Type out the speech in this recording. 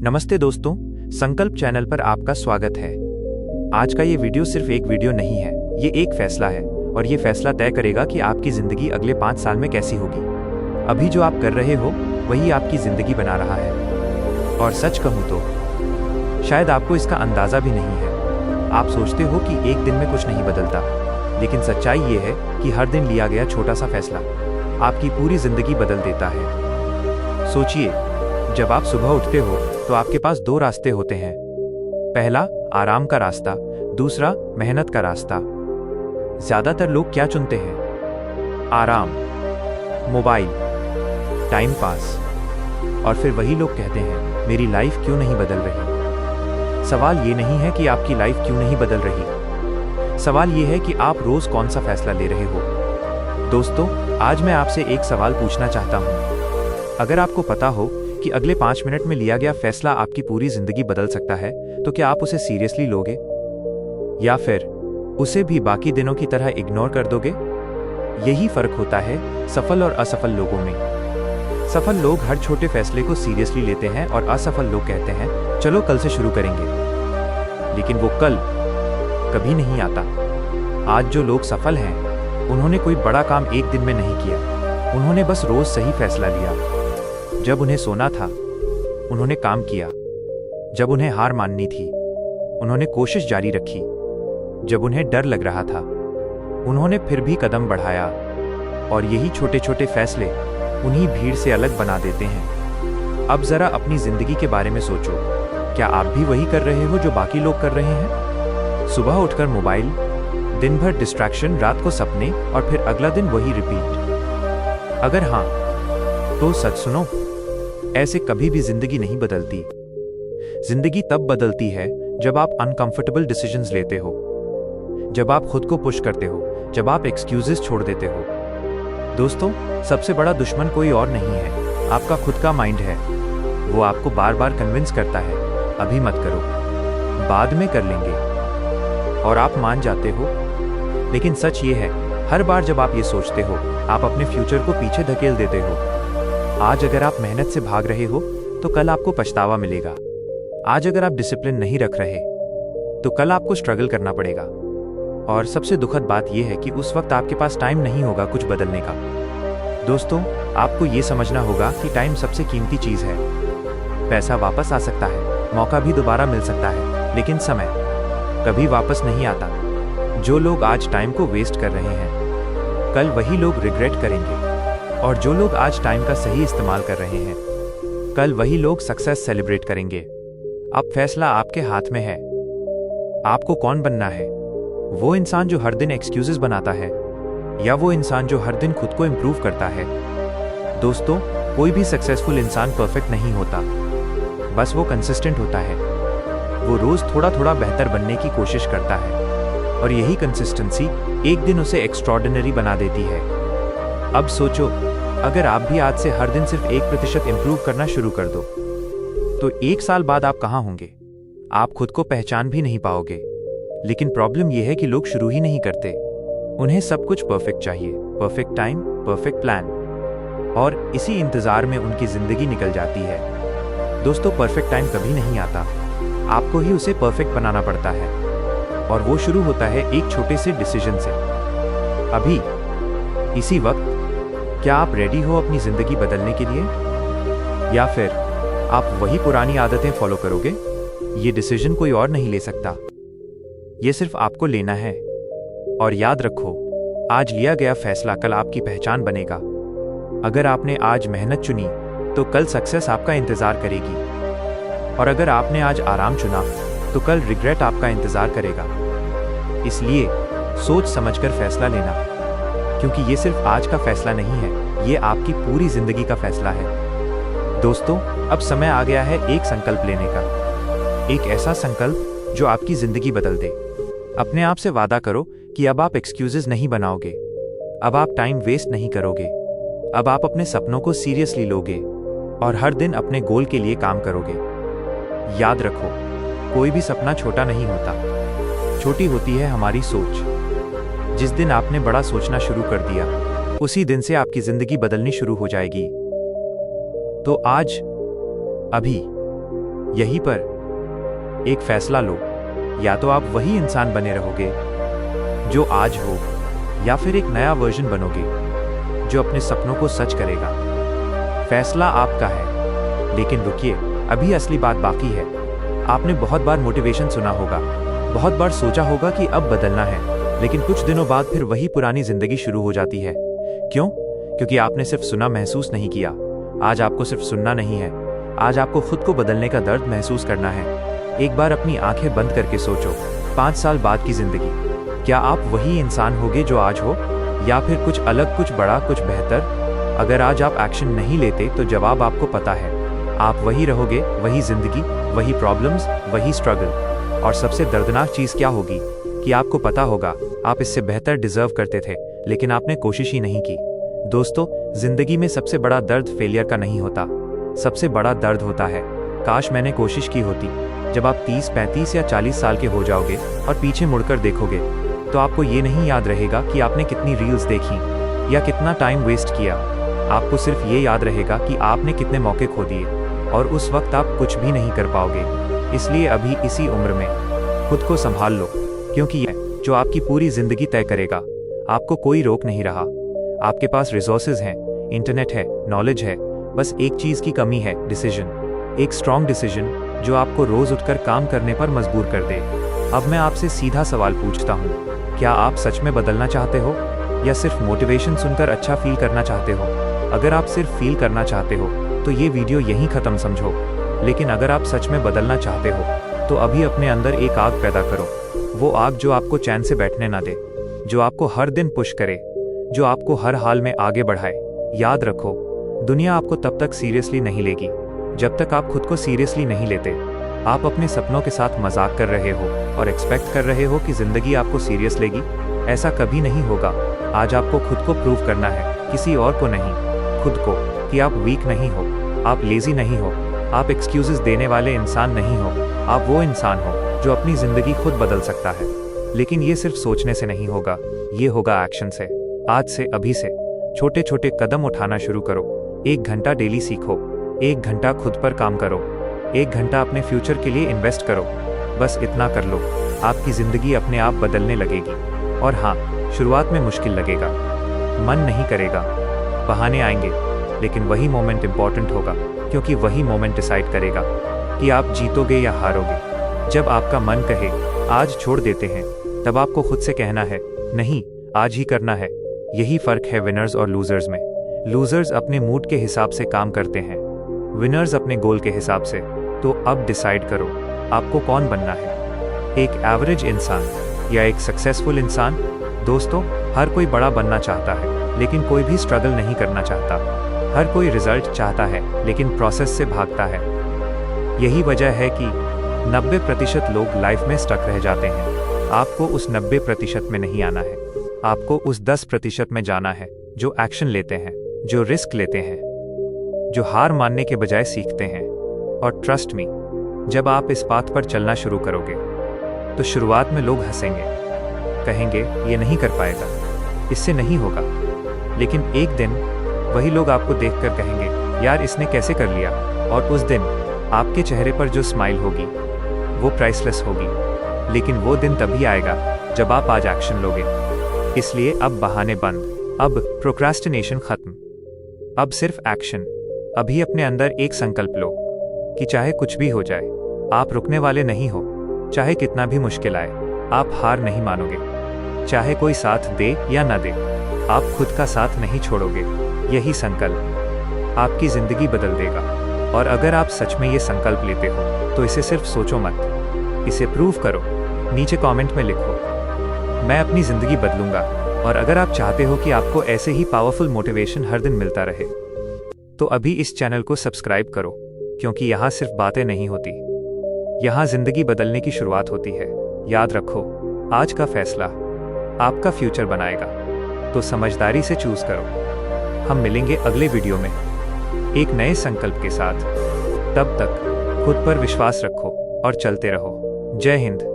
नमस्ते दोस्तों, संकल्प चैनल पर आपका स्वागत है। आज का ये वीडियो सिर्फ एक वीडियो नहीं है, ये एक फैसला है और ये फैसला तय करेगा कि आपकी जिंदगी अगले 5 साल में कैसी होगी। अभी जो आप कर रहे हो वही आपकी जिंदगी बना रहा है। और सच कहूँ तो शायद आपको इसका अंदाजा भी नहीं है। आप सोचते हो कि एक दिन में कुछ नहीं बदलता, लेकिन सच्चाई ये है कि हर दिन लिया गया छोटा सा फैसला आपकी पूरी जिंदगी बदल देता है। सोचिए, जब आप सुबह उठते हो तो आपके पास 2 रास्ते होते हैं। पहला आराम का रास्ता, दूसरा मेहनत का रास्ता। ज्यादातर लोग क्या चुनते हैं? आराम, मोबाइल, टाइम पास। और फिर वही लोग कहते हैं, मेरी लाइफ क्यों नहीं बदल रही। सवाल ये नहीं है कि आपकी लाइफ क्यों नहीं बदल रही, सवाल ये है कि आप रोज कौन सा फैसला ले रहे हो। दोस्तों, आज मैं आपसे एक सवाल पूछना चाहता हूं। अगर आपको पता हो कि अगले 5 मिनट में लिया गया फैसला आपकी पूरी जिंदगी बदल सकता है, तो क्या आप उसे सीरियसली लोगे या फिर उसे भी बाकी दिनों की तरह इग्नोर कर दोगे? यही फर्क होता है सफल और असफल लोगों में। सफल लोग हर छोटे फैसले को सीरियसली लेते हैं और असफल लोग कहते हैं, चलो कल से शुरू करेंगे। लेकिन वो कल कभी नहीं आता। आज जो लोग सफल हैं, उन्होंने कोई बड़ा काम एक दिन में नहीं किया, उन्होंने बस रोज सही फैसला लिया। जब उन्हें सोना था, उन्होंने काम किया। जब उन्हें हार माननी थी, उन्होंने कोशिश जारी रखी। जब उन्हें डर लग रहा था, उन्होंने फिर भी कदम बढ़ाया। और यही छोटे छोटे फैसले उन्हीं भीड़ से अलग बना देते हैं। अब जरा अपनी जिंदगी के बारे में सोचो, क्या आप भी वही कर रहे हो जो बाकी लोग कर रहे हैं? सुबह उठकर मोबाइल, दिन भर डिस्ट्रैक्शन, रात को सपने और फिर अगला दिन वही रिपीट। अगर हाँ, तो सच सुनो, ऐसे कभी भी जिंदगी नहीं बदलती। जिंदगी तब बदलती है जब आप अनकंफर्टेबल डिसीजंस लेते हो, जब आप खुद को पुश करते हो, जब आप एक्सक्यूजेस छोड़ देते हो। दोस्तों, सबसे बड़ा दुश्मन कोई और नहीं है, आपका खुद का माइंड है। वो आपको बार बार कन्विंस करता है, अभी मत करो, बाद में कर लेंगे। और आप मान जाते हो। लेकिन सच ये है, हर बार जब आप ये सोचते हो, आप अपने फ्यूचर को पीछे धकेल देते हो। आज अगर आप मेहनत से भाग रहे हो तो कल आपको पछतावा मिलेगा। आज अगर आप डिसिप्लिन नहीं रख रहे तो कल आपको स्ट्रगल करना पड़ेगा। और सबसे दुखद बात यह है कि उस वक्त आपके पास टाइम नहीं होगा कुछ बदलने का। दोस्तों, आपको ये समझना होगा कि टाइम सबसे कीमती चीज है। पैसा वापस आ सकता है, मौका भी दोबारा मिल सकता है, लेकिन समय कभी वापस नहीं आता। जो लोग आज टाइम को वेस्ट कर रहे हैं, कल वही लोग रिग्रेट करेंगे। और जो लोग आज टाइम का सही इस्तेमाल कर रहे हैं, कल वही लोग सक्सेस सेलिब्रेट करेंगे। अब फैसला आपके हाथ में है। आपको कौन बनना है? वो इंसान जो हर दिन एक्सक्यूजेस बनाता है, या वो इंसान जो हर दिन खुद को इंप्रूव करता है? दोस्तों, कोई भी सक्सेसफुल इंसान परफेक्ट नहीं होता, बस वो कंसिस्टेंट होता है। वो रोज थोड़ा थोड़ा बेहतर बनने की कोशिश करता है, और यही कंसिस्टेंसी एक दिन उसे एक्स्ट्रॉर्डिनरी बना देती है। अब सोचो, अगर आप भी आज से हर दिन सिर्फ 1% इंप्रूव करना शुरू कर दो, तो 1 साल बाद आप कहाँ होंगे? आप खुद को पहचान भी नहीं पाओगे। लेकिन प्रॉब्लम यह है कि लोग शुरू ही नहीं करते। उन्हें सब कुछ परफेक्ट चाहिए, परफेक्ट टाइम, परफेक्ट प्लान, और इसी इंतजार में उनकी जिंदगी निकल जाती है। दोस्तों, परफेक्ट टाइम कभी नहीं आता, आपको ही उसे परफेक्ट बनाना पड़ता है। और वो शुरू होता है एक छोटे से डिसीजन से। अभी, इसी वक्त, क्या आप रेडी हो अपनी जिंदगी बदलने के लिए, या फिर आप वही पुरानी आदतें फॉलो करोगे? ये डिसीजन कोई और नहीं ले सकता, ये सिर्फ आपको लेना है। और याद रखो, आज लिया गया फैसला कल आपकी पहचान बनेगा। अगर आपने आज मेहनत चुनी तो कल सक्सेस आपका इंतजार करेगी। और अगर आपने आज आराम चुना तो कल रिग्रेट आपका इंतजार करेगा। इसलिए सोच समझकर फैसला लेना, क्योंकि ये सिर्फ आज का फैसला नहीं है, ये आपकी पूरी जिंदगी का फैसला है। दोस्तों, अब समय आ गया है एक संकल्प लेने का। एक ऐसा संकल्प जो आपकी जिंदगी बदल दे। अपने आप से वादा करो कि अब आप एक्सक्यूजेस नहीं बनाओगे, अब आप टाइम वेस्ट नहीं करोगे, अब आप अपने सपनों को सीरियसली लोगे और हर दिन अपने गोल के लिए काम करोगे। याद रखो, कोई भी सपना छोटा नहीं होता, छोटी होती है हमारी सोच। जिस दिन आपने बड़ा सोचना शुरू कर दिया, उसी दिन से आपकी जिंदगी बदलनी शुरू हो जाएगी। तो आज, अभी यहीं पर एक फैसला लो, या तो आप वही इंसान बने रहोगे जो आज हो, या फिर एक नया वर्जन बनोगे जो अपने सपनों को सच करेगा। फैसला आपका है, लेकिन रुकिए, अभी असली बात बाकी है। आपने बहुत बार मोटिवेशन सुना होगा, बहुत बार सोचा होगा कि अब बदलना है, लेकिन कुछ दिनों बाद फिर वही पुरानी जिंदगी शुरू हो जाती है। क्यों? क्योंकि आपने सिर्फ सुना, महसूस नहीं किया। आज आपको सिर्फ सुनना नहीं है, आज आपको खुद को बदलने का दर्द महसूस करना है। एक बार अपनी आंखें बंद करके सोचो, 5 साल बाद की जिंदगी, क्या आप वही इंसान होगे जो आज हो, या फिर कुछ अलग, कुछ बड़ा, कुछ बेहतर? अगर आज आप एक्शन नहीं लेते तो जवाब आपको पता है, आप वही रहोगे, वही जिंदगी, वही प्रॉब्लम्स, वही स्ट्रगल। और सबसे दर्दनाक चीज़ क्या होगी कि आपको पता होगा आप इससे बेहतर डिजर्व करते थे, लेकिन आपने कोशिश ही नहीं की। दोस्तों, जिंदगी में सबसे बड़ा दर्द फेलियर का नहीं होता, सबसे बड़ा दर्द होता है काश मैंने कोशिश की होती। जब आप 30, 35 या 40 साल के हो जाओगे और पीछे मुड़कर देखोगे तो आपको ये नहीं याद रहेगा कि आपने कितनी रील्स देखी या कितना टाइम वेस्ट किया। आपको सिर्फ ये याद रहेगा कि आपने कितने मौके खो दिए, और उस वक्त आप कुछ भी नहीं कर पाओगे। इसलिए अभी इसी उम्र में खुद को संभाल लो, क्योंकि ये जो आपकी पूरी जिंदगी तय करेगा। आपको कोई रोक नहीं रहा, आपके पास रिसोर्सेज हैं, इंटरनेट है, नॉलेज है, बस एक चीज़ की कमी है, डिसीजन। एक स्ट्रॉन्ग डिसीजन जो आपको रोज उठकर काम करने पर मजबूर कर दे। अब मैं आपसे सीधा सवाल पूछता हूँ, क्या आप सच में बदलना चाहते हो, या सिर्फ मोटिवेशन सुनकर अच्छा फील करना चाहते हो? अगर आप सिर्फ फील करना चाहते हो तो ये वीडियो यहीं ख़त्म समझो, लेकिन अगर आप सच में बदलना चाहते हो तो अभी अपने अंदर एक आग पैदा करो। वो आग जो आपको चैन से बैठने ना दे, जो आपको हर दिन पुश करे, जो आपको हर हाल में आगे बढ़ाए। याद रखो, दुनिया आपको तब तक सीरियसली नहीं लेगी जब तक आप खुद को सीरियसली नहीं लेते। आप अपने सपनों के साथ मजाक कर रहे हो और एक्सपेक्ट कर रहे हो कि जिंदगी आपको सीरियस लेगी। ऐसा कभी नहीं होगा। आज आपको खुद को प्रूव करना है, किसी और को नहीं, खुद को, कि आप वीक नहीं हो, आप लेजी नहीं हो, आप एक्सक्यूजेस देने वाले इंसान नहीं हो। आप वो इंसान हो जो अपनी जिंदगी खुद बदल सकता है। लेकिन ये सिर्फ सोचने से नहीं होगा, ये होगा एक्शन से। आज से, अभी से छोटे छोटे कदम उठाना शुरू करो। 1 घंटा डेली सीखो, 1 घंटा खुद पर काम करो, 1 घंटा अपने फ्यूचर के लिए इन्वेस्ट करो। बस इतना कर लो, आपकी ज़िंदगी अपने आप बदलने लगेगी। और हाँ, शुरुआत में मुश्किल लगेगा, मन नहीं करेगा, बहाने आएंगे, लेकिन वही मोमेंट इम्पॉर्टेंट होगा, क्योंकि वही मोमेंट डिसाइड करेगा कि आप जीतोगे या हारोगे। जब आपका मन कहे आज छोड़ देते हैं, तब आपको खुद से कहना है नहीं, आज ही करना है। यही फ़र्क है विनर्स और लूजर्स में। लूजर्स अपने मूड के हिसाब से काम करते हैं, विनर्स अपने गोल के हिसाब से। तो अब डिसाइड करो, आपको कौन बनना है, एक एवरेज इंसान या एक सक्सेसफुल इंसान? दोस्तों, हर कोई बड़ा बनना चाहता है, लेकिन कोई भी स्ट्रगल नहीं करना चाहता। हर कोई रिजल्ट चाहता है, लेकिन प्रोसेस से भागता है। यही वजह है कि 90% लोग लाइफ में स्टक रह जाते हैं। आपको उस 90% में नहीं आना है, आपको उस 10% में जाना है जो एक्शन लेते हैं, जो रिस्क लेते हैं, जो हार मानने के बजाय सीखते हैं। और ट्रस्ट मी, जब आप इस पाथ पर चलना शुरू करोगे तो शुरुआत में लोग हंसेंगे, कहेंगे ये नहीं कर पाएगा, इससे नहीं होगा। लेकिन एक दिन वही लोग आपको देखकर कहेंगे यार इसने कैसे कर लिया, और उस दिन आपके चेहरे पर जो स्माइल होगी वो प्राइसलेस होगी। लेकिन वो दिन तभी आएगा जब आप आज एक्शन लोगे। इसलिए अब बहाने बंद, अब प्रोक्रास्टिनेशन खत्म, अब सिर्फ एक्शन। अभी अपने अंदर एक संकल्प लो कि चाहे कुछ भी हो जाए, आप रुकने वाले नहीं हो। चाहे कितना भी मुश्किल आए, आप हार नहीं मानोगे। चाहे कोई साथ दे या ना दे, आप खुद का साथ नहीं छोड़ोगे। यही संकल्प आपकी जिंदगी बदल देगा। और अगर आप सच में ये संकल्प लेते हो तो इसे सिर्फ सोचो मत, इसे प्रूव करो। नीचे कमेंट में लिखो मैं अपनी जिंदगी बदलूंगा। और अगर आप चाहते हो कि आपको ऐसे ही पावरफुल मोटिवेशन हर दिन मिलता रहे, तो अभी इस चैनल को सब्सक्राइब करो, क्योंकि यहाँ सिर्फ बातें नहीं होती, यहाँ जिंदगी बदलने की शुरुआत होती है। याद रखो, आज का फैसला आपका फ्यूचर बनाएगा, तो समझदारी से चूज करो। हम मिलेंगे अगले वीडियो में एक नए संकल्प के साथ। तब तक खुद पर विश्वास रखो और चलते रहो। जय हिंद।